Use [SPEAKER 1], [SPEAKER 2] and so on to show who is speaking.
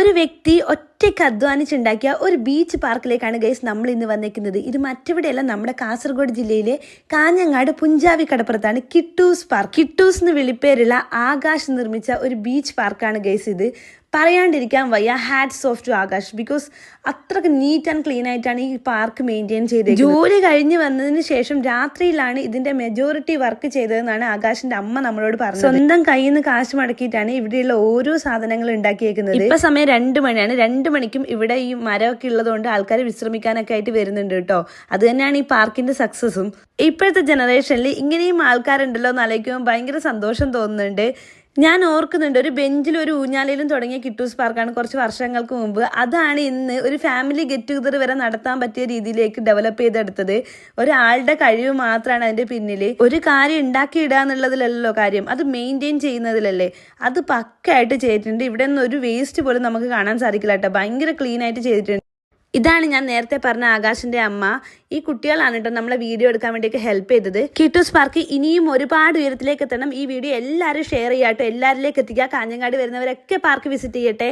[SPEAKER 1] ഒരു വ്യക്തി ഒറ്റയ്ക്ക് അധ്വാനിച്ചുണ്ടാക്കിയ ഒരു ബീച്ച് പാർക്കിലേക്കാണ് ഗൈസ് നമ്മൾ ഇന്ന് വന്നിരിക്കുന്നത്. ഇത് മറ്റെവിടെയല്ല, നമ്മുടെ കാസർഗോഡ് ജില്ലയിലെ കാഞ്ഞങ്ങാട് പുഞ്ചാവി കടപ്പുറത്താണ് കിട്ടൂസ് പാർക്ക്. കിട്ടൂസ് എന്ന് വിളിപ്പേരുള്ള ആകാശ് നിർമ്മിച്ച ഒരു ബീച്ച് പാർക്കാണ് ഗൈസ് ഇത്. പറയാണ്ടിരിക്കാൻ വയ്യ, hats of two Akash. Because അത്രക്ക് നീറ്റ് ആൻഡ് ക്ലീൻ ആയിട്ടാണ് ഈ പാർക്ക് മെയിൻറ്റെയിൻ ചെയ്തത്. ജോലി കഴിഞ്ഞ് വന്നതിന് ശേഷം രാത്രിയിലാണ് ഇതിന്റെ മെജോറിറ്റി വർക്ക് ചെയ്തതെന്നാണ് ആകാശിന്റെ അമ്മ നമ്മളോട് പറഞ്ഞത്. സ്വന്തം കയ്യിൽ നിന്ന് കാശ് മടക്കിയിട്ടാണ് ഇവിടെയുള്ള ഓരോ സാധനങ്ങളും ഉണ്ടാക്കിയേക്കുന്നത്. ഇപ്പൊ സമയം 2 മണിയാണ്. 2 മണിക്കും ഇവിടെ ഈ മരമൊക്കെ ഉള്ളതുകൊണ്ട് ആൾക്കാർ വിശ്രമിക്കാനൊക്കെ ആയിട്ട് വരുന്നുണ്ട് കേട്ടോ. അത് തന്നെയാണ് ഈ പാർക്കിന്റെ സക്സസും. ഇപ്പോഴത്തെ ജനറേഷനിൽ ഇങ്ങനെയും ആൾക്കാരുണ്ടല്ലോ എന്ന് ആലോചിക്കുമ്പോൾ ഭയങ്കര സന്തോഷം തോന്നുന്നുണ്ട്. ഞാൻ ഓർക്കുന്നുണ്ട്, ഒരു ബെഞ്ചിലും ഒരു ഊഞ്ഞാലയിലും തുടങ്ങിയ കിട്ടൂസ് പാർക്കാണ് കുറച്ച് വർഷങ്ങൾക്ക് മുമ്പ്. അതാണ് ഇന്ന് ഒരു ഫാമിലി ഗെറ്റ് ടുഗദർ വരെ നടത്താൻ പറ്റിയ രീതിയിലേക്ക് ഡെവലപ്പ് ചെയ്തെടുത്തത്. ഒരാളുടെ കഴിവ് മാത്രമാണ് അതിന്റെ പിന്നിൽ. ഒരു കാര്യം ഉണ്ടാക്കിയിടുക എന്നുള്ളതിലല്ലോ കാര്യം, അത് മെയിൻറ്റെയിൻ ചെയ്യുന്നതിലല്ലേ. അത് പക്കയായിട്ട് ചെയ്തിട്ടുണ്ട്. ഇവിടെ നിന്ന് ഒരു വേസ്റ്റ് പോലും നമുക്ക് കാണാൻ സാധിക്കില്ല കേട്ടോ. ഭയങ്കര ക്ലീൻ ആയിട്ട് ചെയ്തിട്ടുണ്ട്. ഇതാണ് ഞാൻ നേരത്തെ പറഞ്ഞ ആകാശിന്റെ അമ്മ. ഈ കുട്ടികളാണ് കേട്ടോ നമ്മളെ വീഡിയോ എടുക്കാൻ വേണ്ടിയൊക്കെ ഹെൽപ്പ് ചെയ്തത്. കിട്ടൂസ് പാർക്ക് ഇനിയും ഒരുപാട് ഉയരത്തിലേക്ക് എത്തണം. ഈ വീഡിയോ എല്ലാവരും ഷെയർ ചെയ്യാട്ടോ, എല്ലാവരിലേക്ക് എത്തിക്കുക. കാഞ്ഞങ്ങാട് വരുന്നവരൊക്കെ പാർക്ക് വിസിറ്റ് ചെയ്യട്ടെ.